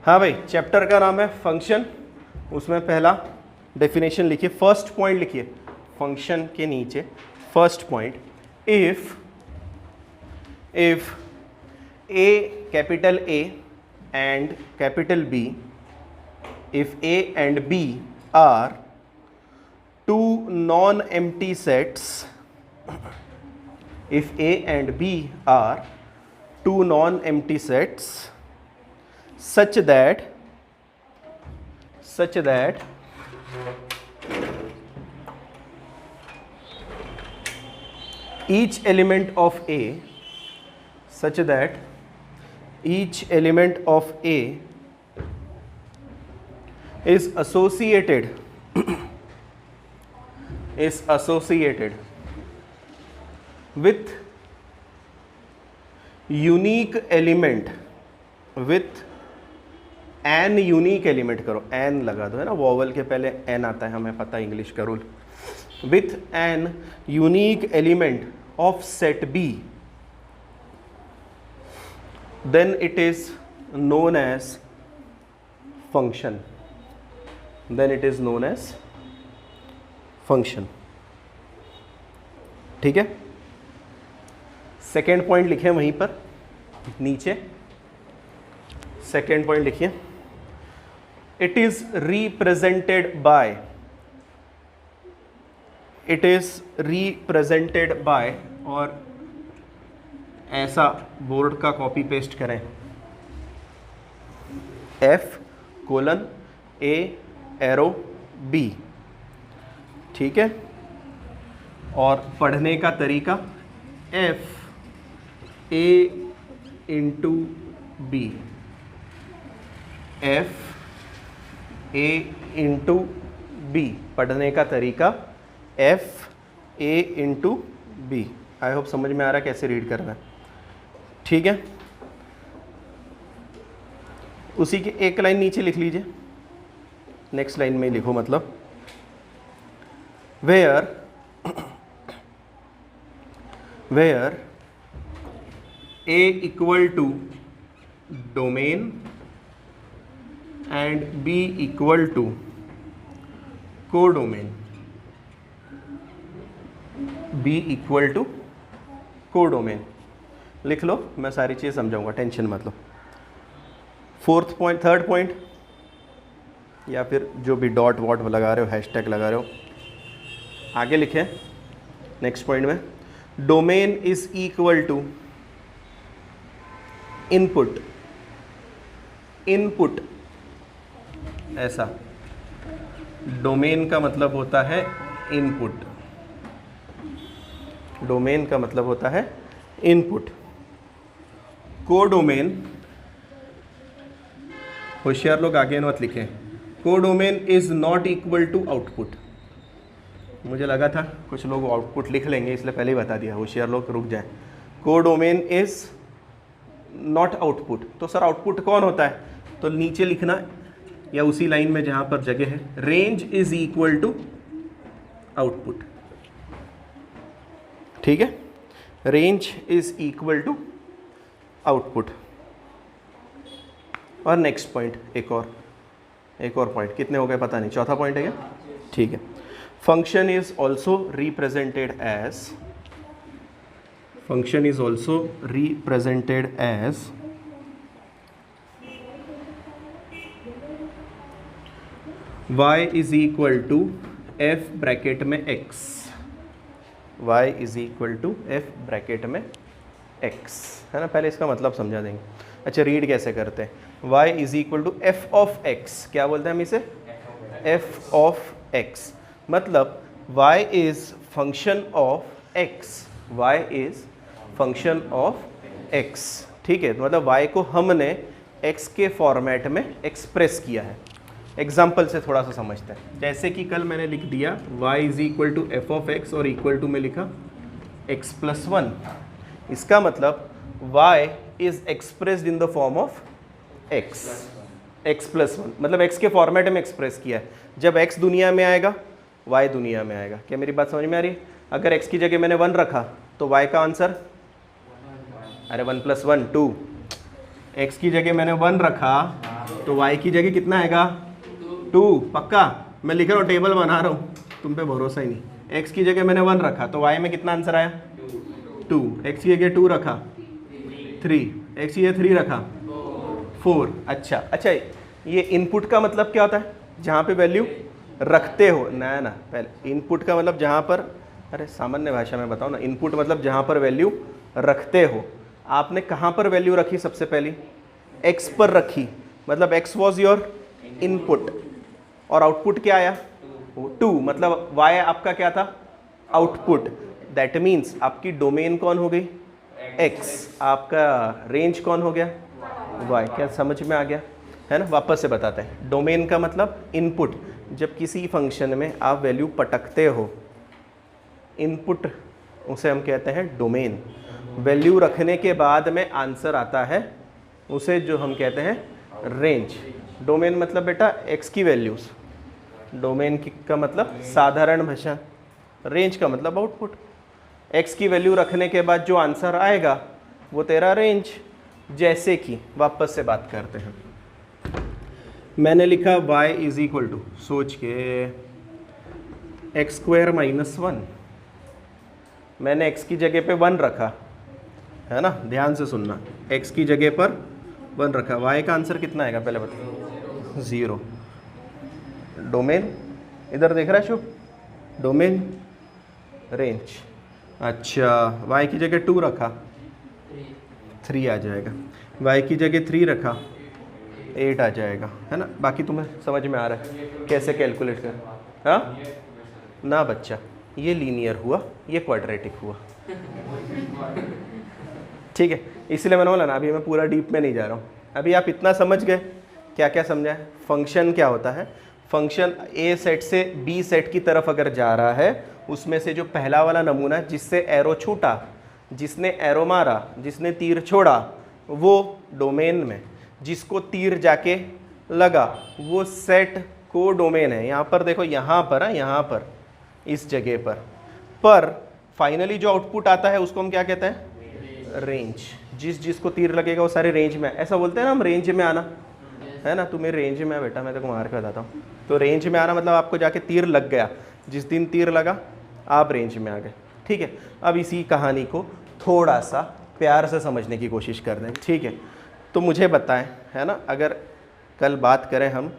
हाँ भाई, चैप्टर का नाम है फंक्शन, उसमें पहला डेफिनेशन लिखिए, फर्स्ट पॉइंट लिखिए फंक्शन के नीचे, first point, if A capital A and capital B, if A and B are two non-empty sets, if A and B are two non-empty sets such that each element of A, such that each element of A is associated with unique element, with an unique element, करो an लगा दो, है ना, vowel के पहले n आता है, हमें पता है इंग्लिश का rule, with an unique element of set B, then it is known as function, then it is known as function. ठीक है, सेकेंड पॉइंट लिखे वहीं पर नीचे, सेकेंड पॉइंट लिखिए, it is represented by, it is represented by, और ऐसा board का कॉपी पेस्ट करें, F colon A arrow B, ठीक है, और पढ़ने का तरीका F A into B, F A into B, पढ़ने का तरीका F A into B। I hope समझ में आ रहा है कैसे रीड करना है, ठीक है। उसी के एक लाइन नीचे लिख लीजिए, नेक्स्ट लाइन में लिखो, मतलब where A equal to domain and B equal to codomain, B equal to codomain, लिख लो, मैं सारी चीज़ समझाऊंगा, टेंशन मत लो। फोर्थ पॉइंट, थर्ड पॉइंट, या फिर जो भी डॉट वॉट लगा रहे हो, हैशटैग लगा रहे हो, आगे लिखे नेक्स्ट पॉइंट में, domain is equal to input, input, ऐसा डोमेन का मतलब होता है इनपुट, डोमेन का मतलब होता है इनपुट, कोडोमेन, होशियार लोग आगे मत लिखें, codomain is not equal to output. मुझे लगा था कुछ लोग आउटपुट लिख लेंगे, इसलिए पहले ही बता दिया, होशियार लोग रुक जाएं। कोडोमेन इज नॉट आउटपुट, तो सर आउटपुट कौन होता है, तो नीचे लिखना, या उसी लाइन में जहां पर जगह है, range is equal to output, ठीक है, range is equal to output. और नेक्स्ट पॉइंट, एक और पॉइंट, कितने हो गए पता नहीं, चौथा पॉइंट है क्या, ठीक है। Function is also represented as, function is also represented as y is equal to f bracket में x, y is equal to f bracket में x, है ना, पहले इसका मतलब समझा देंगे। अच्छा, रीड कैसे करते हैं, y is equal to f of x, क्या बोलते हैं हम इसे, f ऑफ x, मतलब y is function of x, y is function of x, ठीक है, मतलब y को हमने x के फॉर्मेट में एक्सप्रेस किया है। एग्जाम्पल से थोड़ा सा समझते हैं, जैसे कि कल मैंने लिख दिया y is equal to f of x और इक्वल टू में लिखा x प्लस 1, इसका मतलब y is expressed in the form of x plus 1, मतलब x के फॉर्मेट में एक्सप्रेस किया है। जब x दुनिया में आएगा y दुनिया में आएगा। क्या मेरी बात समझ में आ रही है? अगर x की जगह मैंने 1 रखा तो y का आंसर, अरे 1 प्लस 1 2, x की जगह मैंने 1 रखा तो y की जगह कितना आएगा 2, पक्का। मैं लिख रहा हूँ, टेबल बना रहा हूँ, तुम पे भरोसा ही नहीं। x की जगह मैंने 1 रखा तो y में कितना आंसर आया 2, x की जगह 2 रखा 3, x की जगह 3 रखा 4। अच्छा, ये इनपुट का मतलब क्या होता है, जहाँ पे वैल्यू रखते हो ना पहले इनपुट का मतलब जहाँ पर, अरे सामान्य भाषा में बताओ ना, इनपुट मतलब जहाँ पर वैल्यू रखते हो। आपने कहाँ पर वैल्यू रखी, सबसे पहली x पर रखी, मतलब x वॉज योर इनपुट और आउटपुट क्या आया 2, मतलब y आपका क्या था आउटपुट। दैट मीन्स आपकी डोमेन कौन हो गई x, आपका रेंज कौन हो गया y। क्या समझ में आ गया है ना? वापस से बताते हैं, डोमेन का मतलब इनपुट। जब किसी फंक्शन में आप वैल्यू पटकते हो, इनपुट उसे हम कहते हैं डोमेन। वैल्यू रखने के बाद में आंसर आता है उसे जो हम कहते हैं रेंज। डोमेन मतलब बेटा x की वैल्यूज़, डोमेन का मतलब साधारण भाषा, रेंज का मतलब आउटपुट। x की वैल्यू रखने के बाद जो आंसर आएगा वो तेरा रेंज। जैसे कि वापस से बात करते हैं, मैंने लिखा y इज इक्वल टू, सोच के x² - 1, मैंने x की जगह पे 1 रखा है ना, ध्यान से सुनना, x की जगह पर 1 रखा, y का आंसर कितना आएगा पहले बताओ 0। डोमेन इधर देख रहा है शुभ, डोमेन रेंज। अच्छा, y की जगह 2 रखा 3 आ जाएगा, y की जगह 3 रखा 8 आ जाएगा, है ना? बाकी तुम्हें समझ में आ रहा है कैसे कैलकुलेट कर? हाँ ना बच्चा, ये लीनियर हुआ, ये क्वाड्रेटिक हुआ, ठीक है। इसलिए मैंने बोला ना, अभी मैं पूरा डीप में नहीं जा रहा हूँ। अभी आप इतना समझ गए, क्या क्या समझा है? फंक्शन क्या होता है, फंक्शन ए सेट से बी सेट की तरफ अगर जा रहा है, उसमें से जो पहला वाला नमूना जिससे एरो छूटा, जिसने एरो मारा, जिसने तीर छोड़ा, वो डोमेन में, जिसको तीर जाके लगा वो सेट को डोमेन है। यहाँ पर देखो, यहाँ पर है, यहाँ पर इस जगह पर फाइनली जो आउटपुट आता है उसको हम क्या कहते हैं? रेंज। जिसको तीर लगेगा वो सारे रेंज में, ऐसा बोलते हैं ना हम, रेंज में आना, है ना? तुम्हें रेंज में बेटा, मैं तेको मार के बताता हूँ। तो रेंज में आना मतलब आपको जाके तीर लग गया, जिस दिन तीर लगा आप रेंज में आ गए, ठीक है। अब इसी कहानी को थोड़ा सा प्यार से समझने की कोशिश कर रहे हैं, ठीक है। तो मुझे बताएं, है ना, अगर कल बात करें हम,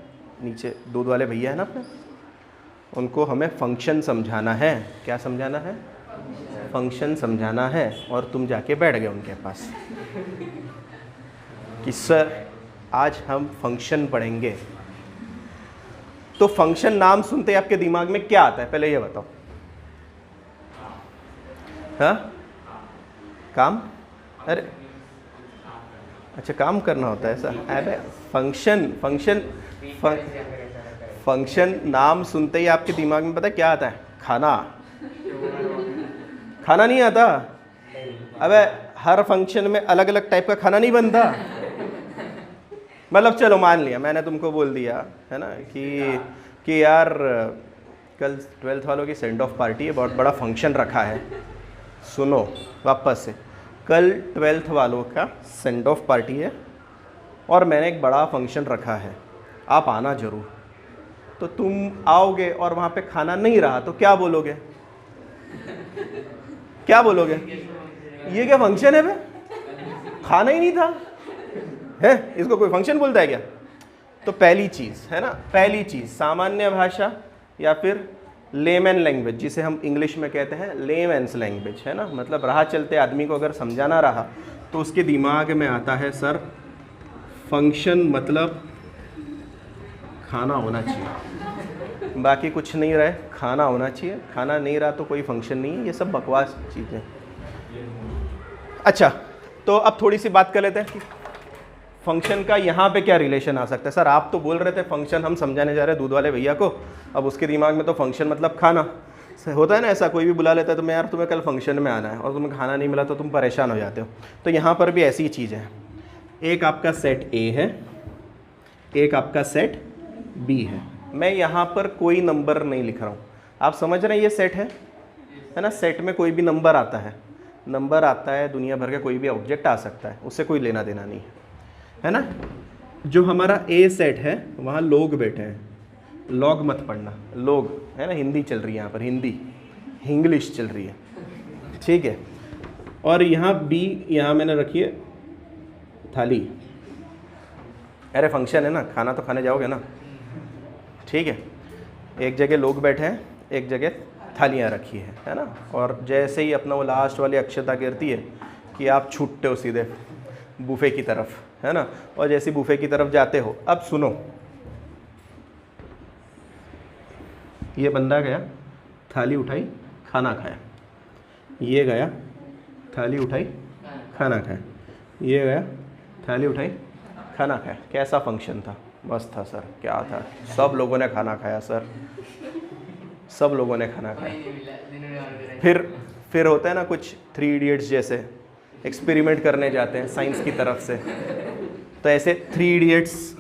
नीचे दूध वाले भैया है ना अपने, उनको हमें फंक्शन समझाना है। क्या समझाना है? फंक्शन समझाना है। और तुम जाके बैठ गए उनके पास कि सर आज हम फंक्शन पढ़ेंगे। तो फंक्शन नाम सुनते ही आपके दिमाग में क्या आता है, पहले ये बताओ। हाँ, काम, अरे अच्छा काम करना होता है ऐसा? अरे फंक्शन नाम सुनते ही आपके दिमाग में पता है क्या आता है? खाना। खाना नहीं आता? अबे हर फंक्शन में अलग अलग टाइप का खाना नहीं बनता। मतलब चलो मान लिया मैंने तुमको बोल दिया है ना कि यार कल 12th वालों की सेंड ऑफ पार्टी है, बहुत बड़ा फंक्शन रखा है। सुनो वापस से, कल 12th वालों का सेंड ऑफ पार्टी है और मैंने एक बड़ा फंक्शन रखा है, आप आना ज़रूर। तो तुम आओगे और वहाँ पे खाना नहीं रहा तो क्या बोलोगे? क्या बोलोगे? ये क्या फंक्शन है बे, खाना ही नहीं था है, इसको कोई फंक्शन बोलता है क्या? तो पहली चीज़ है ना, पहली चीज़ सामान्य भाषा या फिर लेमैन लैंग्वेज, जिसे हम इंग्लिश में कहते हैं लेमैन्स लैंग्वेज, है ना। मतलब राह चलते आदमी को अगर समझाना रहा तो उसके दिमाग में आता है सर फंक्शन मतलब खाना होना चाहिए, बाकी कुछ नहीं रहे, खाना होना चाहिए, खाना नहीं रहा तो कोई फंक्शन नहीं है। ये सब बकवास चीज़ें। अच्छा, तो अब थोड़ी सी बात कर लेते हैं कि फंक्शन का यहाँ पे क्या रिलेशन आ सकता है। सर आप तो बोल रहे थे फंक्शन हम समझाने जा रहे हैं दूध वाले भैया को, अब उसके दिमाग में तो फंक्शन मतलब खाना होता है ना। ऐसा कोई भी बुला लेता है तो मैं यार तुम्हें कल फंक्शन में आना है और तुम्हें खाना नहीं मिला तो तुम परेशान हो जाते हो। तो यहाँ पर भी ऐसी चीज़ है, एक आपका सेट ए है, एक आपका सेट बी है। मैं यहाँ पर कोई नंबर नहीं लिख रहा हूँ, आप समझ रहे हैं ये सेट है ना। सेट में कोई भी नंबर आता है, नंबर आता है, दुनिया भर का कोई भी ऑब्जेक्ट आ सकता है, उससे कोई लेना देना नहीं है ना। जो हमारा ए सेट है वहाँ लोग बैठे हैं, लॉग मत पढ़ना, लोग है ना, हिंदी चल रही है यहाँ पर, हिंदी इंग्लिश चल रही है, ठीक है। और यहाँ बी, यहाँ मैंने रखी है थाली। अरे फंक्शन है ना, खाना तो खाने जाओगे ना, ठीक है। एक जगह लोग बैठे हैं, एक जगह थालियाँ रखी है ना। और जैसे ही अपना वो लास्ट वाली अक्षता गिरती है कि आप छूटते हो सीधे बूफे की तरफ, है ना। और जैसे बूफे की तरफ जाते हो, अब सुनो, ये बंदा गया, थाली उठाई, खाना खाया, ये गया, थाली उठाई, खाना खाया, ये गया, थाली उठाई, खाना खाया। कैसा फंक्शन था? मस्त था सर। क्या था? सब लोगों ने खाना खाया सर, सब लोगों ने खाना खाया। फिर होता है ना कुछ 3 इडियट्स जैसे, एक्सपेरिमेंट करने जाते हैं साइंस की तरफ से, तो ऐसे 3 इडियट्स,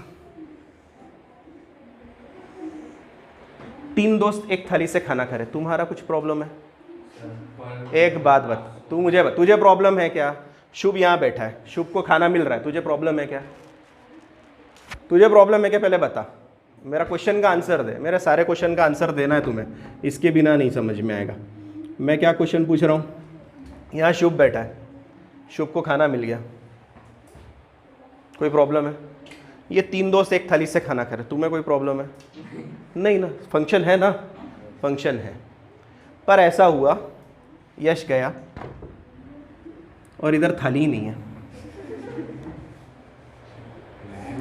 3 दोस्त एक थाली से खाना खा रहे, तुम्हारा कुछ प्रॉब्लम है? एक बात बता, तू मुझे बता, तुझे प्रॉब्लम है क्या? शुभ यहाँ बैठा है, शुभ को खाना मिल रहा है, तुझे प्रॉब्लम है क्या? तुझे प्रॉब्लम है क्या? पहले बता, मेरा क्वेश्चन का आंसर दे। मेरे सारे क्वेश्चन का आंसर देना है तुम्हें, इसके बिना नहीं समझ में आएगा। मैं क्या क्वेश्चन पूछ रहा हूँ? यहाँ शुभ बैठा है, शुभ को खाना मिल गया, कोई प्रॉब्लम है? ये 3 दोस्त एक थाली से खाना खा रहे, तुम्हें कोई प्रॉब्लम है? नहीं ना, फंक्शन है ना, फंक्शन है। पर ऐसा हुआ, यश गया और इधर थाली ही नहीं है।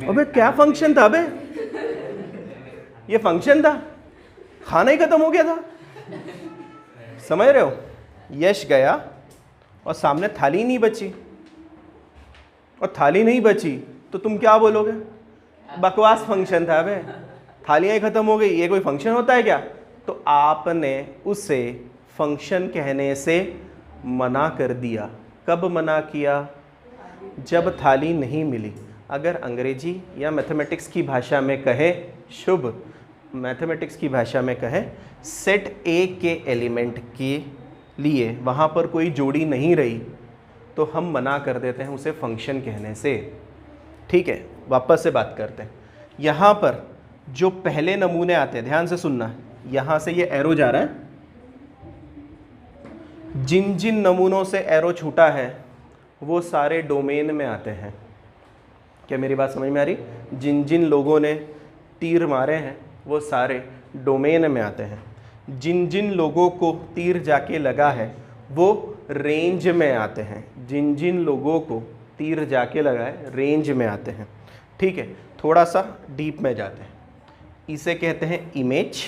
अबे क्या फंक्शन था? अबे ये फंक्शन था, खाना ही खत्म हो गया था, समझ रहे हो? यश गया और सामने थाली नहीं बची, और थाली नहीं बची तो तुम क्या बोलोगे? बकवास फंक्शन था बे, थालियां ही खत्म हो गई, ये कोई फंक्शन होता है क्या? तो आपने उसे फंक्शन कहने से मना कर दिया। कब मना किया? जब थाली नहीं मिली। अगर अंग्रेजी या मैथमेटिक्स की भाषा में कहे, शुभ मैथमेटिक्स की भाषा में कहे, सेट ए के एलिमेंट के लिए वहाँ पर कोई जोड़ी नहीं रही, तो हम मना कर देते हैं उसे फंक्शन कहने से, ठीक है। वापस से बात करते हैं। यहाँ पर जो पहले नमूने आते हैं, ध्यान से सुनना, यहाँ से ये एरो जा रहा है, जिन जिन नमूनों से एरो छूटा है वो सारे डोमेन में आते हैं। क्या मेरी बात समझ में आ रही? जिन जिन लोगों ने तीर मारे हैं वो सारे डोमेन में आते हैं। जिन जिन लोगों को तीर जाके लगा है वो रेंज में आते हैं। जिन जिन लोगों को तीर जाके लगा है रेंज में आते हैं, ठीक है। थोड़ा सा डीप में जाते हैं। इसे कहते हैं इमेज,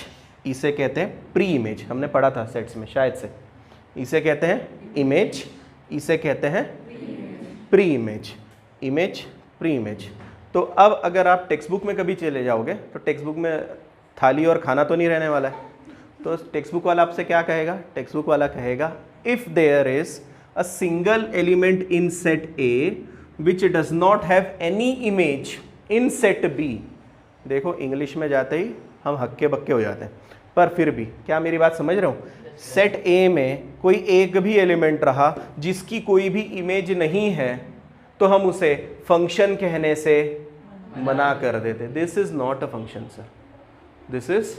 इसे कहते हैं प्री इमेज, हमने पढ़ा था सेट्स में शायद से। इसे कहते हैं इमेज, इसे कहते हैं pre image, image pre image. तो अब अगर आप टेक्स्ट बुक में कभी चले जाओगे तो टेक्स्ट बुक में थाली और खाना तो नहीं रहने वाला है, तो टेक्स्ट बुक वाला आपसे क्या कहेगा? टेक्स्ट बुक वाला कहेगा if there is a single element in set A which does not have any image in set B. देखो इंग्लिश में जाते ही हम हक्के बक्के हो जाते हैं, पर फिर भी, क्या मेरी बात समझ रहे हो? सेट ए में कोई एक भी एलिमेंट रहा जिसकी कोई भी इमेज नहीं है तो हम उसे फंक्शन कहने से मना कर देते। This is not a function sir, this is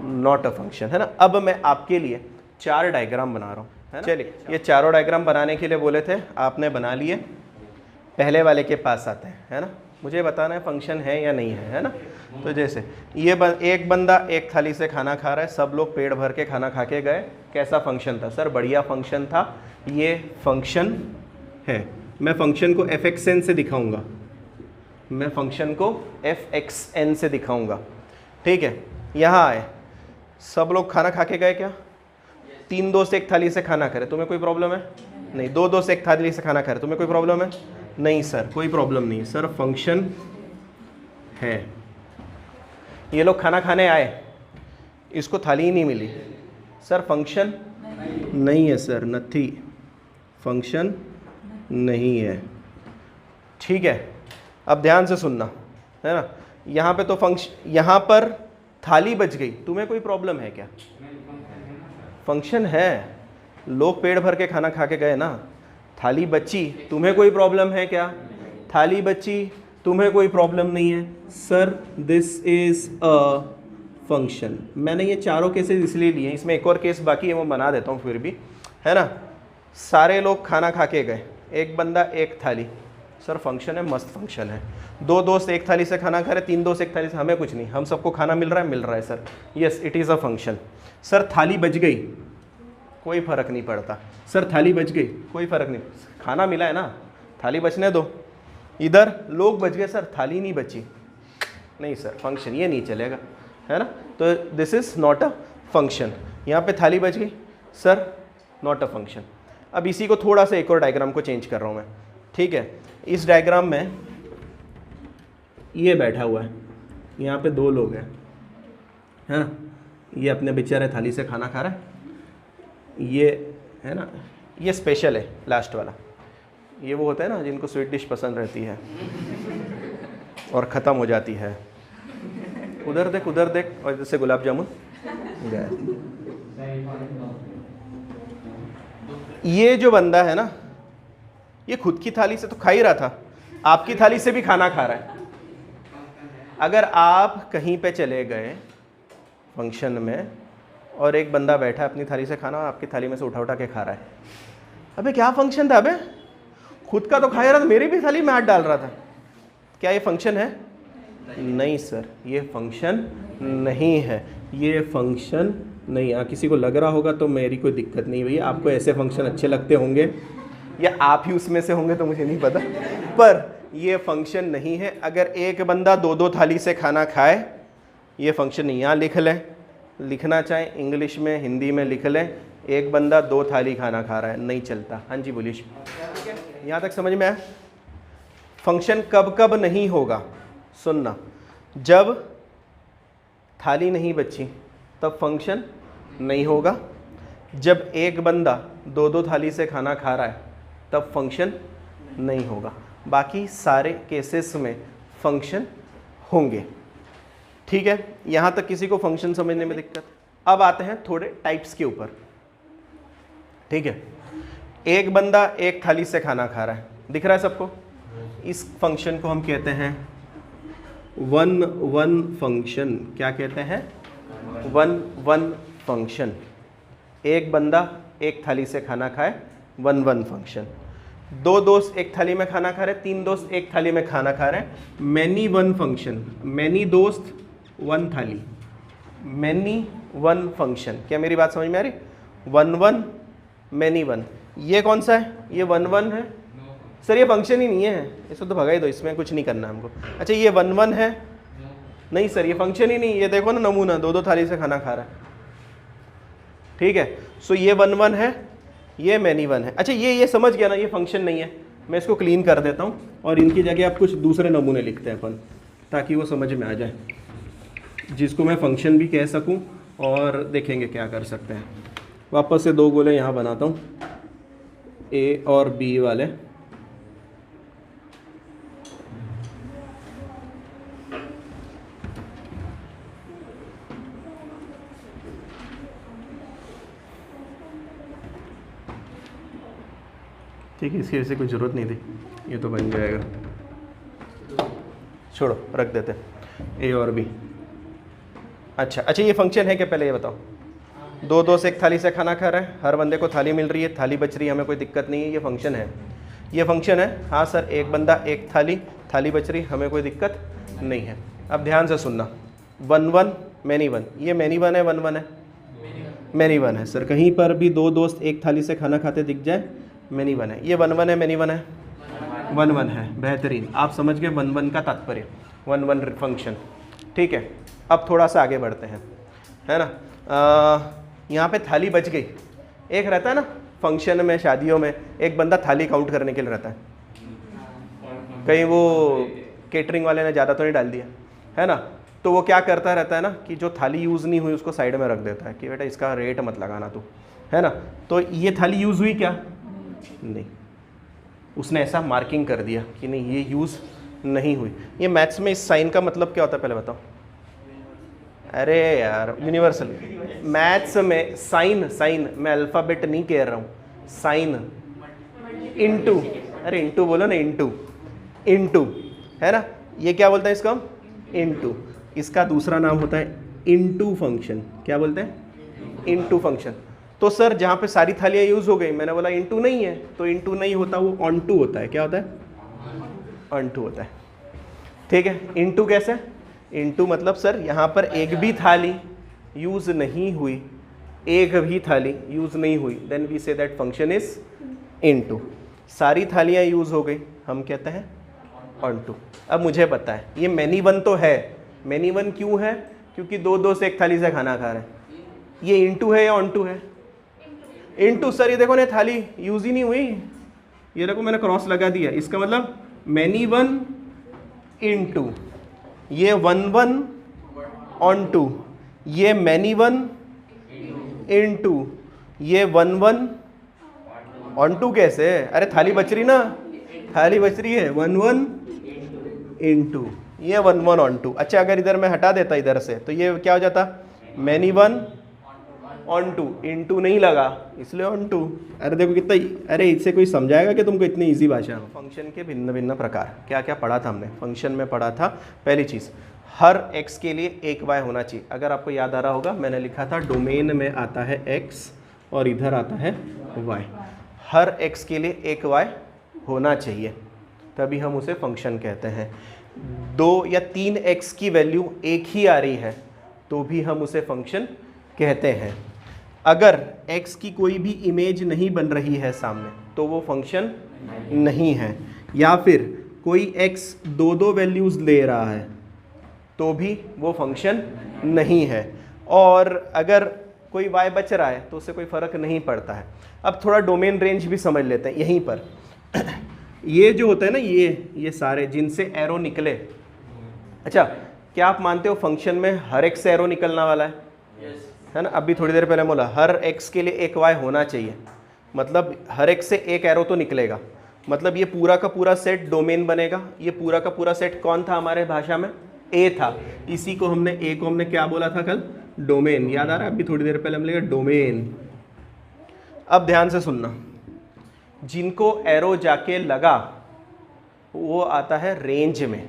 not a function, है ना। अब मैं आपके लिए 4 डायग्राम बना रहा हूँ, है ना। चलिए, ये चारों डायग्राम बनाने के लिए बोले थे, आपने बना लिए। पहले वाले के पास आते हैं, है ना। मुझे बताना है फंक्शन है या नहीं है ना। तो जैसे ये एक बंदा एक थाली से खाना खा रहा है, सब लोग पेट भर के खाना खा के गए, कैसा फंक्शन था सर? बढ़िया फंक्शन था, ये फंक्शन है। मैं फंक्शन को fxn से दिखाऊंगा, मैं फंक्शन को fxn से दिखाऊंगा, ठीक है। यहाँ आए, सब लोग खाना खा के गए क्या? 3 दोस्त एक थाली से खाना खा रहे, तुम्हें कोई प्रॉब्लम है? नहीं। 2 दोस्त एक थाली से खाना खा रहे, तुम्हें कोई प्रॉब्लम है? नहीं सर, कोई प्रॉब्लम नहीं सर, फंक्शन है। ये लोग खाना खाने आए, इसको थाली ही नहीं मिली, सर फंक्शन नहीं है सर, नथी, फंक्शन नहीं है, ठीक है। अब ध्यान से सुनना, है ना। यहाँ पे तो फंक्शन, यहाँ पर थाली बच गई, तुम्हें कोई प्रॉब्लम है क्या? फंक्शन है, लोग पेट भर के खाना खा के गए ना, थाली बची, तुम्हें कोई प्रॉब्लम है क्या? थाली बची, तुम्हें कोई प्रॉब्लम नहीं है sir, this is a function. मैंने ये चारों केसेस इसलिए लिए, इसमें एक और केस बाकी है वो बना देता हूँ फिर भी, है ना। सारे लोग खाना खा के गए, एक बंदा एक थाली, सर फंक्शन है, मस्त फंक्शन है। दो दोस्त एक थाली से खाना खा रहे, तीन दोस्त एक थाली से, हमें कुछ नहीं, हम सबको खाना मिल रहा है sir, yes it is a function. Sir थाली बच गई, कोई फ़र्क नहीं पड़ता। सर थाली बच गई, कोई फ़र्क नहीं, खाना मिला है ना, थाली बचने दो। इधर लोग बच गए, सर थाली नहीं बची, नहीं सर फंक्शन ये नहीं चलेगा, है ना। तो this is not a function. यहाँ पे थाली बच गई, सर नॉट अ फंक्शन। अब इसी को थोड़ा सा एक और डायग्राम को चेंज कर रहा हूँ मैं, ठीक है। इस डायग्राम में ये बैठा हुआ है, यहाँ पे दो लोग हैं, है ना। ये अपने बेचारे थाली से खाना खा रहा है, ये है ना, ये स्पेशल है लास्ट वाला, ये वो होता है ना जिनको स्वीट डिश पसंद रहती है और ख़त्म हो जाती है। उधर देख और इधर से गुलाब जामुन। ये जो बंदा है ना, ये खुद की थाली से तो खा ही रहा था, आपकी थाली से भी खाना खा रहा है। अगर आप कहीं पे चले गए फंक्शन में और एक बंदा बैठा है अपनी थाली से खाना और आपकी थाली में से उठा के खा रहा है, अबे क्या फंक्शन था, अबे खुद का तो खा रहा था, मेरी भी थाली में हाथ डाल रहा था, क्या ये फंक्शन है? नहीं सर, ये फंक्शन नहीं है, ये फंक्शन नहीं। किसी को लग रहा होगा तो मेरी कोई दिक्कत नहीं भैया, आपको ऐसे फंक्शन अच्छे लगते होंगे या आप ही उसमें से होंगे तो मुझे नहीं पता, पर ये फंक्शन नहीं है। अगर एक बंदा दो दो थाली से खाना खाए, ये फंक्शन नहीं। यहाँ लिख लें, लिखना चाहे इंग्लिश में हिंदी में लिख लें, एक बंदा दो थाली खाना खा रहा है, नहीं चलता। हाँ जी बोलिए, यहाँ तक समझ में आया? फंक्शन कब कब नहीं होगा, सुनना, जब थाली नहीं बची तब फंक्शन नहीं होगा, जब एक बंदा दो दो थाली से खाना खा रहा है तब फंक्शन नहीं होगा, बाकी सारे केसेस में फंक्शन होंगे। ठीक है, यहाँ तक किसी को फंक्शन समझने में दिक्कत? अब आते हैं थोड़े टाइप्स के ऊपर, ठीक है। एक बंदा एक थाली से खाना खा रहा है, दिख रहा है सबको, इस फंक्शन को हम कहते हैं वन वन फंक्शन। क्या कहते हैं? One one function. एक बंदा एक थाली से खाना खाए, वन वन फंक्शन। दो दोस्त एक थाली में खाना खा रहे, तीन दोस्त एक थाली में खाना खा रहे हैं, मैनी वन फंक्शन। मैनी दोस्त वन थाली, मैनी वन फंक्शन। क्या मेरी बात समझ में आ रही? वन वन मैनी वन, ये कौन सा है? ये वन वन है सर, ये फंक्शन ही नहीं है, इसको तो भगा ही दो, इसमें कुछ नहीं करना हमको। अच्छा ये वन वन है? नहीं सर, ये फंक्शन ही नहीं। ये देखो ना नमूना, दो दो थाली से खाना खा रहा है, ठीक है। सो ये वन वन है, ये मैनी वन है। अच्छा ये समझ गया ना, ये फंक्शन नहीं है। मैं इसको क्लीन कर देता हूँ और इनकी जगह आप कुछ दूसरे नमूने लिखते हैं अपन, ताकि वो समझ में आ जाए, जिसको मैं फंक्शन भी कह सकूं, और देखेंगे क्या कर सकते हैं। वापस से दो गोले यहाँ बनाता हूँ, ए और बी वाले। ठीक है, इसकी वजह से कोई ज़रूरत नहीं थी, ये तो बन जाएगा, छोड़ो रख देते ए और बी। अच्छा ये फंक्शन है क्या, पहले ये बताओ। दो दोस्त एक थाली से खाना खा रहे हैं, हर बंदे को थाली मिल रही है, थाली बच रही है, हमें कोई दिक्कत नहीं है, ये फंक्शन है। ये फंक्शन है, हाँ सर, एक बंदा एक थाली, थाली बच रही, हमें कोई दिक्कत नहीं है। अब ध्यान से सुनना, वन वन मैनी वन, ये मैनी वन है वन वन है? मैनी वन है सर। कहीं पर भी दो दोस्त एक थाली से खाना खाते दिख जाए, मैनी वन है। ये वन वन है मैनी वन है? वन वन है, बेहतरीन। आप समझ गए वन वन का तात्पर्य, वन वन फंक्शन, ठीक है। अब थोड़ा सा आगे बढ़ते हैं, है ना। यहाँ पे थाली बच गई। एक रहता है ना फंक्शन में, शादियों में, एक बंदा थाली काउंट करने के लिए रहता है, कहीं वो केटरिंग वाले ने ज़्यादा तो नहीं डाल दिया, है ना। तो वो क्या करता रहता है ना, कि जो थाली यूज़ नहीं हुई उसको साइड में रख देता है कि बेटा इसका रेट मत लगाना तू, है ना। तो ये थाली यूज़ हुई क्या? नहीं, उसने ऐसा मार्किंग कर दिया कि नहीं ये यूज़ नहीं हुई। ये मैथ्स में इस साइन का मतलब क्या होता है पहले बताओ? अरे यार यूनिवर्सल मैथ्स में साइन मैं अल्फ़ाबेट नहीं कह रहा हूँ, साइन इनटू, अरे इनटू बोलो ना, इनटू है ना। ये क्या बोलते हैं इसको हम, इनटू। इसका दूसरा नाम होता है इनटू फंक्शन। क्या बोलते हैं, इनटू फंक्शन। तो सर जहाँ पे सारी थालियाँ यूज हो गई, मैंने बोला इनटू नहीं है, तो इनटू नहीं होता, वो ऑन टू होता है। क्या होता है, ऑन टू होता है। ठीक है, इनटू कैसे, इनटू मतलब सर यहाँ पर एक भी थाली यूज नहीं हुई, एक भी थाली यूज नहीं हुई, then we say that function is into. सारी थालियाँ यूज हो गई, हम कहते हैं ऑन टू। अब मुझे पता है ये मैनी वन तो है, मैनी वन क्यों है, क्योंकि दो दो से एक थाली से खाना खा रहे हैं। ये इनटू है या ऑन टू है, इनटू। सर ये देखो ना थाली यूज ही नहीं हुई, ये देखो मैंने क्रॉस लगा दिया, इसका मतलब मैनी वन इनटू, ये वन वन ऑन टू, ये मैनी वन इनटू, ये वन वन ऑन टू। कैसे, अरे थाली बच रही ना, थाली बच रही है, वन वन इनटू, ये वन वन ऑन टू। अच्छा अगर इधर मैं हटा देता इधर से, तो ये क्या हो जाता, many one onto, into नहीं लगा इसलिए ऑन टू। अरे देखो कितना, अरे इससे कोई समझाएगा कि तुमको इतनी इजी भाषा में। फंक्शन के भिन्न भिन्न प्रकार, क्या क्या पढ़ा था हमने फंक्शन में, पढ़ा था पहली चीज़, हर x के लिए एक y होना चाहिए। अगर आपको याद आ रहा होगा, मैंने लिखा था डोमेन में आता है x और इधर आता है y। हर x के लिए एक y होना चाहिए, तभी हम उसे फंक्शन कहते हैं। 2 या 3 x की वैल्यू एक ही आ रही है तो भी हम उसे फंक्शन कहते हैं। अगर x की कोई भी इमेज नहीं बन रही है सामने तो वो फंक्शन नहीं है। या फिर कोई x दो दो वैल्यूज़ ले रहा है तो भी वो फंक्शन नहीं है। और अगर कोई y बच रहा है तो उससे कोई फ़र्क नहीं पड़ता है। अब थोड़ा डोमेन रेंज भी समझ लेते हैं यहीं पर। ये जो होता है ना, ये सारे जिनसे एरो निकले, अच्छा क्या आप मानते हो फंक्शन में हर x से एरो निकलना वाला है? है ना, अभी थोड़ी देर पहले बोला हर x के लिए एक y होना चाहिए, मतलब हर x से एक एरो तो निकलेगा, मतलब ये पूरा का पूरा सेट डोमेन बनेगा। ये पूरा का पूरा सेट कौन था हमारे भाषा में, a था। इसी को हमने a को हमने क्या बोला था कल, डोमेन। याद आ रहा है, अभी थोड़ी देर पहले हमने लिखा डोमेन। अब ध्यान से सुनना, जिनको एरो जाके लगा वो आता है रेंज में,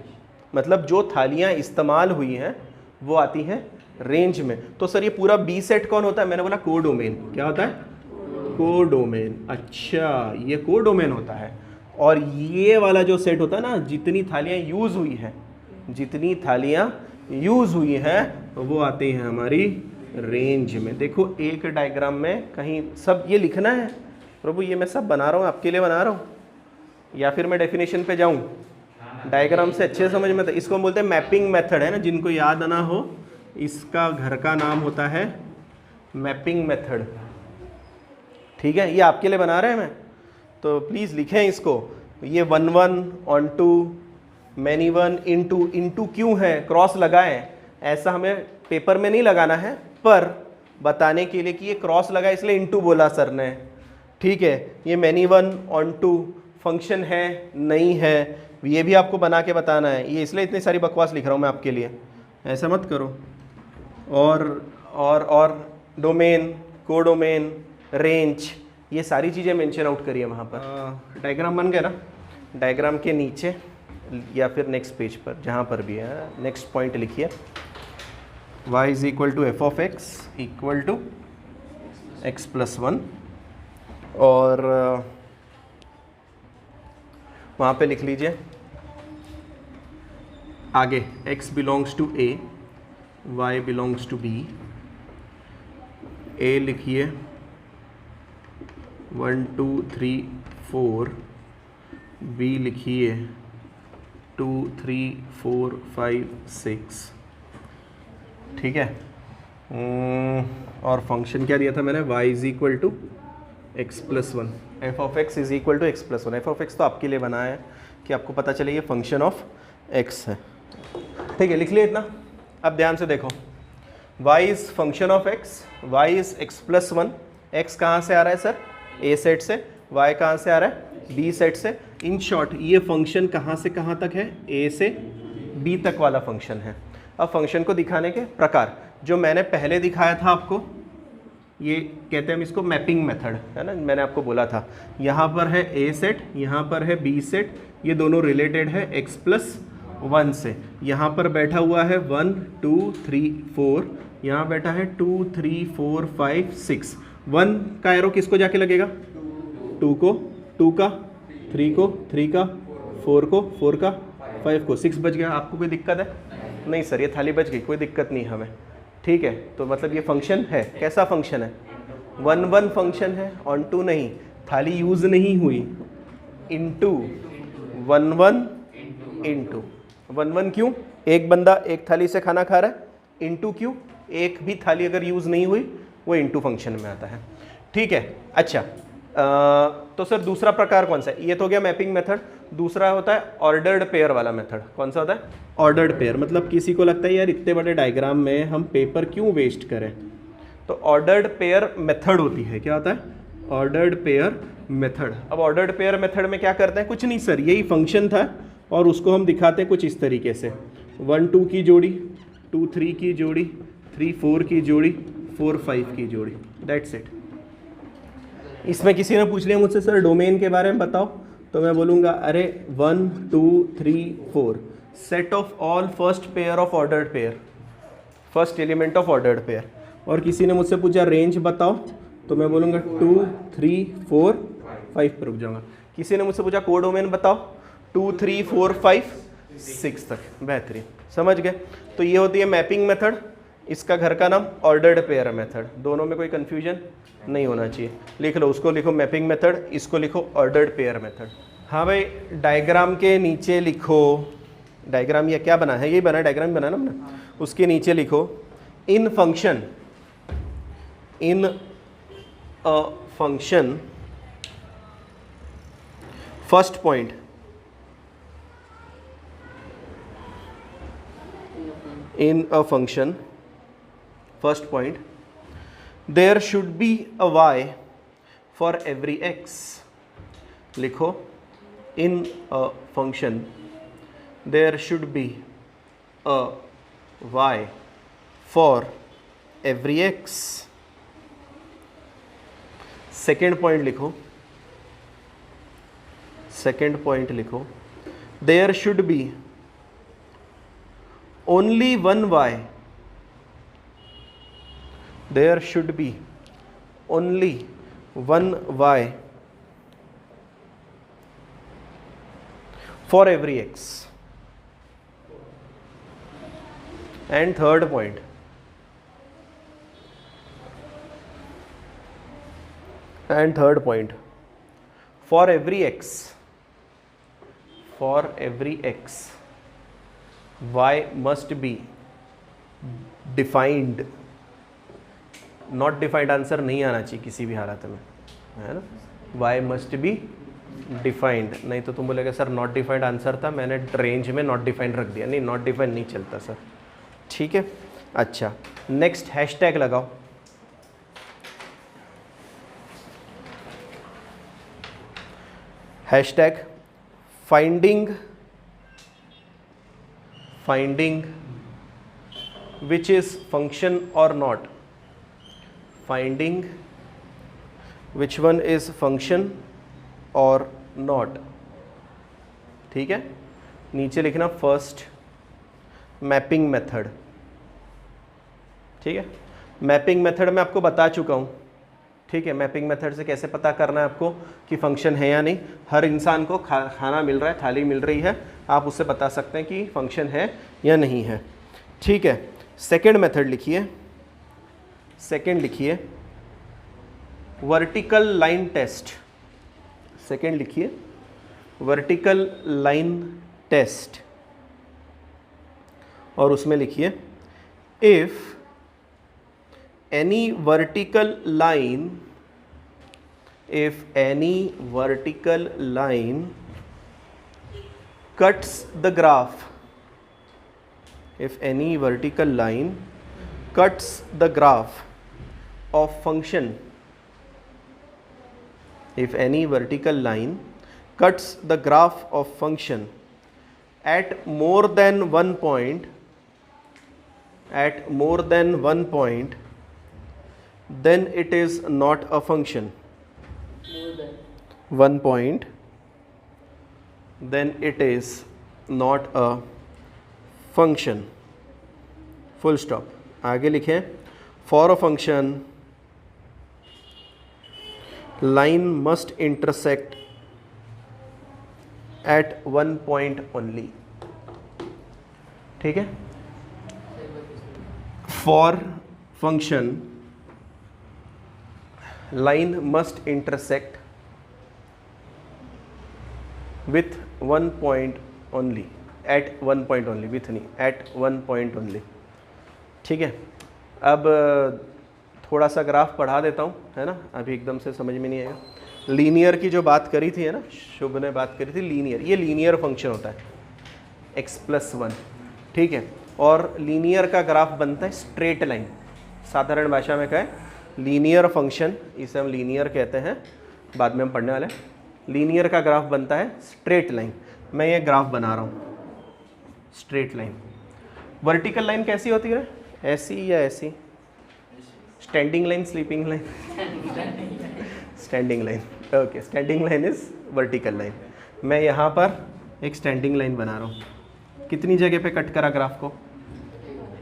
मतलब जो थालियाँ इस्तेमाल हुई हैं वो आती हैं रेंज में। तो सर ये पूरा बी सेट कौन होता है, मैंने बोला कोडोमेन। क्या होता है, कोडोमेन। अच्छा ये कोडोमेन होता है। और ये वाला जो सेट होता है ना, जितनी थालियाँ यूज़ हुई हैं, जितनी थालियाँ यूज़ हुई हैं वो आती हैं हमारी रेंज में। देखो एक डायग्राम में कहीं सब ये लिखना है, प्रभु ये मैं सब बना रहा हूँ आपके लिए बना रहा हूँ, या फिर मैं डेफिनेशन पे जाऊँ, डायग्राम से अच्छे समझ में। इसको हम बोलते हैं मैपिंग मेथड, है ना, जिनको याद ना हो इसका घर का नाम होता है मैपिंग मेथड। ठीक है, ये आपके लिए बना रहे हैं मैं, तो प्लीज़ लिखें इसको। ये one one onto, many one into, into क्यों है, क्रॉस लगाएं, ऐसा हमें पेपर में नहीं लगाना है, पर बताने के लिए कि ये क्रॉस लगा इसलिए इनटू बोला सर ने। ठीक है, ये many one onto function है नहीं है, ये भी आपको बना के बताना है। ये इसलिए इतनी सारी बकवास लिख रहा हूँ मैं आपके लिए, ऐसा मत करो। और डोमेन, कोडोमेन, रेंज, ये सारी चीज़ें मेंशन आउट करिए वहाँ पर। डायग्राम बन गया ना, डायग्राम के नीचे या फिर नेक्स्ट पेज पर जहाँ पर भी है, नेक्स्ट पॉइंट लिखिए, y is equal to f of x equal to x plus one. और वहाँ पे लिख लीजिए आगे x belongs to a, y belongs to b। a लिखिए 1 2 3 4, b लिखिए 2 3 4 5 6। ठीक है, और फंक्शन क्या दिया था मैंने, y is equal to x plus one, f of x is equal to x plus one. F of x तो आपके लिए बना है कि आपको पता चले ये फंक्शन ऑफ एक्स है। ठीक है, लिख लिया इतना। अब ध्यान से देखो, y is function of x, y is x plus one. X कहाँ से आ रहा है सर, a सेट से, y कहाँ से आ रहा है, b सेट से। इन शॉर्ट ये फंक्शन कहाँ से कहाँ तक है, a से b तक वाला फंक्शन है। अब फंक्शन को दिखाने के प्रकार जो मैंने पहले दिखाया था आपको, ये कहते हैं हम इसको मैपिंग मेथड, है ना। मैंने आपको बोला था यहाँ पर है a सेट, यहाँ पर है b सेट, ये दोनों रिलेटेड है x प्लस 1 से। यहाँ पर बैठा हुआ है 1 2 3 4, यहाँ बैठा है 2 3 4 5 6। 1 का एरो किसको जाके लगेगा? 2 को, 2 का, 3 को, 3 का, 4 को, 4 का, 5 को, 6 बच गया। आपको कोई दिक्कत है? नहीं सर, ये थाली बच गई, कोई दिक्कत नहीं हमें। ठीक है, तो मतलब ये फंक्शन है, कैसा फंक्शन है? 1 1 फंक्शन है, ऑन टू नहीं, थाली यूज़ नहीं हुई, इनटू 1 1 इनटू 1 1 क्यों? एक बंदा एक थाली से खाना खा रहा है, इनटू क्यों? एक भी थाली अगर यूज़ नहीं हुई वो इनटू फंक्शन में आता है। ठीक है, अच्छा तो सर दूसरा प्रकार कौन सा है? ये तो हो गया मैपिंग मेथड। दूसरा होता है ऑर्डर्ड पेयर वाला मेथड। कौन सा होता है? Ordered pair. मतलब किसी को लगता है यार इतने बड़े डायग्राम में हम पेपर क्यों वेस्ट करें, तो ऑर्डर्ड पेयर मेथड होती है। क्या होता है? Ordered pair method. अब ऑर्डर्ड पेयर मेथड में क्या करते हैं? कुछ नहीं सर, यही फंक्शन था और उसको हम दिखाते हैं कुछ इस तरीके से, 1 2 की जोड़ी, 2 3 की जोड़ी, 3 4 की जोड़ी, 4 5 की जोड़ी, दैट्स इट। इसमें किसी ने पूछ लिया मुझसे सर डोमेन के बारे में बताओ, तो मैं बोलूँगा अरे 1 2 3 4 set of all first pair of ordered pair, first element of ordered pair. और किसी ने मुझसे पूछा रेंज बताओ, तो मैं बोलूँगा 2 3 4 5 पर रुक जाऊँगा। किसी ने मुझसे पूछा कोडोमेन बताओ, 2 3 4 5 6 तक। बेहतरीन, समझ गए। तो ये होती है मैपिंग मेथड, इसका घर का नाम ऑर्डर्ड पेयर मेथड। दोनों में कोई कंफ्यूजन नहीं होना चाहिए। लिख लो, उसको लिखो मैपिंग मेथड, इसको लिखो ऑर्डर्ड पेयर मेथड। हाँ भाई, डायग्राम के नीचे लिखो, डायग्राम ये क्या बना है? यही बना है, डायग्राम बना ना हमने। उसके नीचे लिखो in function, in a function first point, in a function first point there should be a y for every x। लिखो in a function there should be a y for every x। Second point लिखो, second point लिखो there should be only one y, there should be only one y for every x। and third point, and third point for every x, for every x y must be defined, not defined answer नहीं आना चाहिए किसी भी हालत में, है ना। y must be defined, नहीं तो तुम बोलेगा सर नॉट डिफाइंड आंसर था, मैंने रेंज में नॉट डिफाइंड रख दिया। नहीं, नॉट डिफाइंड नहीं चलता सर। ठीक है, अच्छा नेक्स्ट हैशटैग लगाओ। Hashtag finding, finding which is function or not, finding which one is function or not। ठीक है, नीचे लिखना फर्स्ट मैपिंग मेथड। ठीक है, मैपिंग मेथड मैं आपको बता चुका हूँ। ठीक है, मैपिंग मेथड से कैसे पता करना है आपको कि फंक्शन है या नहीं। हर इंसान को खाना मिल रहा है, थाली मिल रही है, आप उससे बता सकते हैं कि फंक्शन है या नहीं है। ठीक है, सेकेंड मेथड लिखिए, सेकेंड लिखिए वर्टिकल लाइन टेस्ट। सेकेंड लिखिए वर्टिकल लाइन टेस्ट, और उसमें लिखिए if any vertical line, if any vertical line cuts the graph, if any vertical line cuts the graph of function, if any vertical line cuts the graph of function at more than one point, at more than one point, then it is not a function। more than 1 point, then it is not a function, full stop, आगे लिखें for a function line must intersect at one point only. ठीक है, for function line must intersect with one point only, at one point only, with नहीं, at one point only. ठीक है, अब थोड़ा सा ग्राफ पढ़ा देता हूँ, है ना, अभी एकदम से समझ में नहीं आएगा। लीनियर की जो बात करी थी, है ना, शुभ ने बात करी थी लीनियर, ये लीनियर फंक्शन होता है x+1। ठीक है, और लीनियर का ग्राफ बनता है स्ट्रेट लाइन, साधारण भाषा में कहें लीनियर फंक्शन, इसे हम लीनियर कहते हैं, बाद में हम पढ़ने वाले हैं। लीनियर का ग्राफ बनता है स्ट्रेट लाइन। मैं ये ग्राफ बना रहा हूँ स्ट्रेट लाइन। वर्टिकल लाइन कैसी होती है, ऐसी या ऐसी? Standing line, sleeping line? Standing line. Okay, standing line is vertical line. मैं यहाँ पर एक स्टैंडिंग लाइन बना रहा हूँ। कितनी जगह पे कट करा ग्राफ को?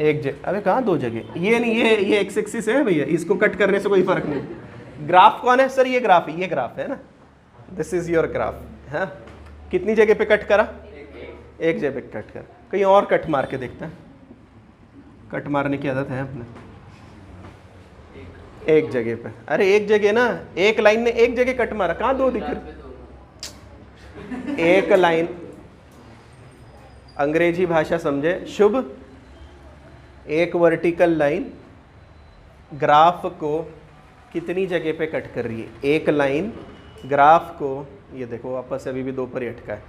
एक जगह। अबे कहाँ दो जगह? ये नहीं, ये एक्स एक्सिस है भैया, इसको कट करने से कोई फर्क नहीं। ग्राफ कौन है सर? ये ग्राफ है, ये ग्राफ है ना, दिस इज योर ग्राफ। हाँ, कितनी जगह पे कट करा? एक जगह पे कट कर। कहीं और कट मार के देखते हैं, कट मारने की आदत है अपने। एक जगह पे, अरे एक जगह ना, एक लाइन ने एक जगह कट मारा, कहाँ दो दिख रहे? एक लाइन, अंग्रेजी भाषा समझे शुभ। एक वर्टिकल लाइन ग्राफ को कितनी जगह पे कट कर रही है? एक लाइन ग्राफ को, ये देखो वापस अभी भी दो पर ही अटका है।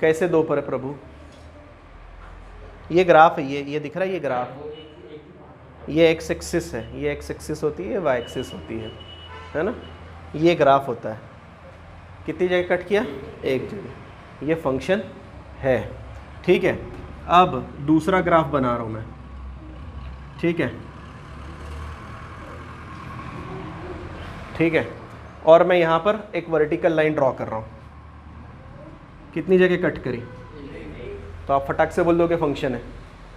कैसे दो पर है प्रभु? ये ग्राफ है, ये दिख रहा है, ये ग्राफ, ये एक्स एक्सिस है, ये एक्स एक्सिस होती है, वाई एक्सिस होती है ना, ये ग्राफ होता है। कितनी जगह कट किया? एक जगह। ये फंक्शन है। ठीक है, अब दूसरा ग्राफ बना रहा हूं मैं। ठीक है, ठीक है, और मैं यहाँ पर एक वर्टिकल लाइन ड्रॉ कर रहा हूँ। कितनी जगह कट करी? तो आप फटाक से बोल दोगे फंक्शन है,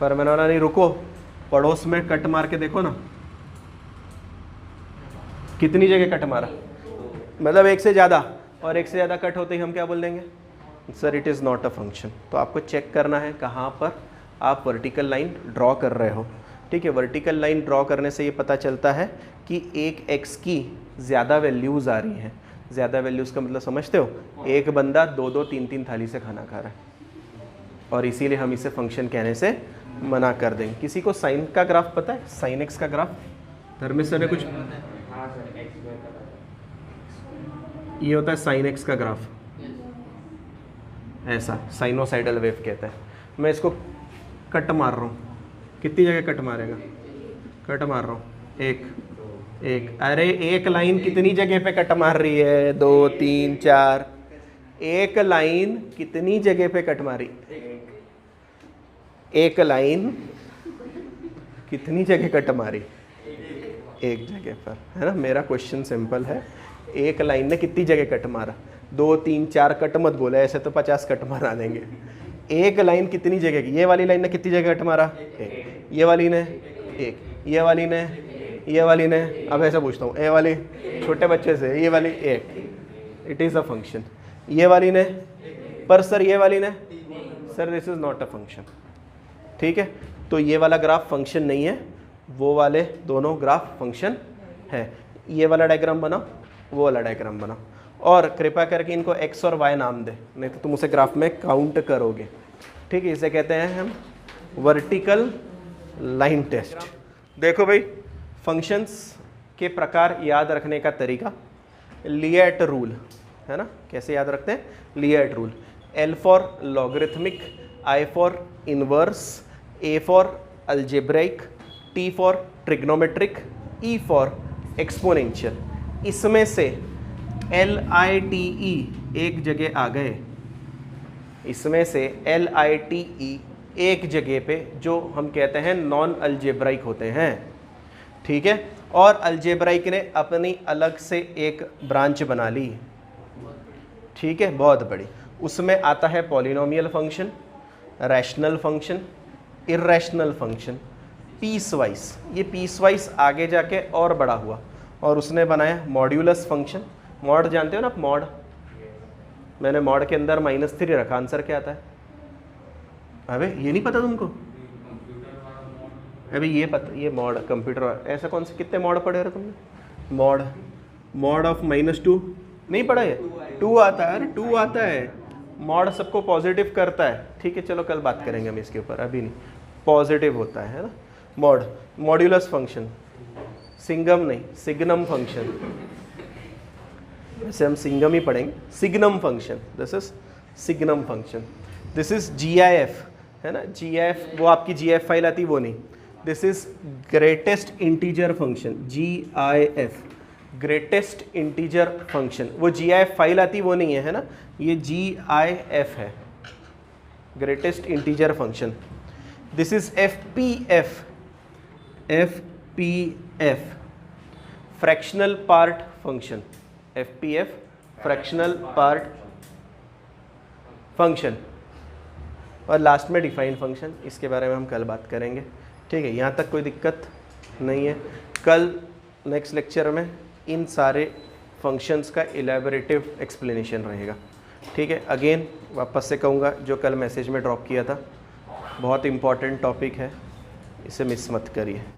पर मैंने बोला नहीं, रुको, पड़ोस में कट मार के देखो ना, कितनी जगह कट मारा, मतलब एक से ज़्यादा, और एक से ज़्यादा कट होते ही हम क्या बोल देंगे? Sir it is not a function. तो आपको चेक करना है कहाँ पर आप वर्टिकल लाइन ड्रॉ कर रहे हो। ठीक है, वर्टिकल लाइन ड्रॉ करने से ये पता चलता है कि एक एक्स की ज़्यादा वैल्यूज़ आ रही हैं। ज़्यादा वैल्यूज़ का मतलब समझते हो? एक बंदा दो दो तीन तीन थाली से खाना खा रहा है, और इसीलिए हम इसे फंक्शन कहने से मना कर देंगे। किसी को साइन का ग्राफ पता है? साइन एक्स का ग्राफ धर्मेश्वर ने कुछ, ये होता है साइन एक्स का ग्राफ, ऐसा साइनोसाइडल वेव कहते हैं। मैं इसको कट मार रहा हूँ, कितनी जगह कट मारेगा? कट मार रहा हूँ, एक। अरे एक लाइन कितनी जगह पे कट मार रही है? 2 3 4। एक लाइन कितनी जगह पे कट मारी? एक लाइन कितनी जगह कट मारी? एक जगह पर, है ना। मेरा क्वेश्चन सिंपल है, एक लाइन ने कितनी जगह कट मारा? 2 3 4 कट मत बोले, ऐसे तो 50 कट मारा देंगे। एक लाइन कितनी जगह की? ये वाली लाइन ने कितनी जगह कट मारा? एक। ये वाली ने एक, ये वाली ने, ये वाली ने, अब ऐसा पूछता हूँ, ये वाली छोटे बच्चे से, ये वाली एक, इट इज़ अ फंक्शन। ये वाली ने, पर सर ये वाली ने, sir this is not a function. ठीक है, तो ये वाला ग्राफ फंक्शन नहीं है, वो वाले दोनों ग्राफ फंक्शन है। ये वाला डायग्राम बनाओ, वो वाला डायग्राम बनाओ, और कृपया करके इनको x और y नाम दे, नहीं तो तुम उसे ग्राफ में काउंट करोगे। ठीक है, इसे कहते हैं हम वर्टिकल लाइन टेस्ट। देखो भाई, फंक्शंस के प्रकार याद रखने का तरीका, लिएट रूल, है ना। कैसे याद रखते हैं? LIATE rule. L for logarithmic, I for inverse, A for algebraic, T for trigonometric, E for exponential. इसमें से LITE एक जगह आ गए, इसमें से LITE एक जगह पे जो हम कहते हैं नॉन अल्जेब्राइक होते हैं। ठीक है, और अल्जेब्राइक ने अपनी अलग से एक ब्रांच बना ली। ठीक है, बहुत बड़ी। उसमें आता है polynomial function, rational function, irrational function, piecewise, ये पीस वाइज आगे जाके और बड़ा हुआ और उसने बनाया मॉड्यूलस फंक्शन। मॉड जानते हो ना आप, मॉड, मैंने मॉड के अंदर -3 रखा, आंसर क्या आता है? अबे ये नहीं पता तुमको? अभी ये पता, ये मॉड कंप्यूटर, ऐसा कौन से कितने मॉड पढ़े हो तुमने? मॉड ऑफ -2 नहीं पढ़ा है? 2 आता है, अरे 2 आता है। मॉड सबको पॉजिटिव करता है, ठीक है, चलो कल बात करेंगे हम इसके ऊपर, अभी नहीं। पॉजिटिव होता है ना मॉड। मॉड्यूलस फंक्शन, सिंगम नहीं, सिग्नम फंक्शन, वैसे हम सिंगम ही पढ़ेंगे। Signum function, this is signum function. This is GIF है ना, GIF वो आपकी GIF फाइल आती वो नहीं। This is greatest integer function, GIF, greatest integer function. वो GIF फाइल आती वो नहीं है ना, ये GIF है, greatest integer function. This is FPF, fractional part function, FPF fractional part function. और लास्ट में डिफाइंड फंक्शन, इसके बारे में हम कल बात करेंगे, ठीक है। यहाँ तक कोई दिक्कत नहीं है। कल नेक्स्ट लेक्चर में इन सारे फंक्शंस का इलेबोरेटिव एक्सप्लेनेशन रहेगा, ठीक है। अगेन वापस से कहूँगा, जो कल मैसेज में ड्रॉप किया था, बहुत इंपॉर्टेंट टॉपिक है, इसे मिस मत करिए।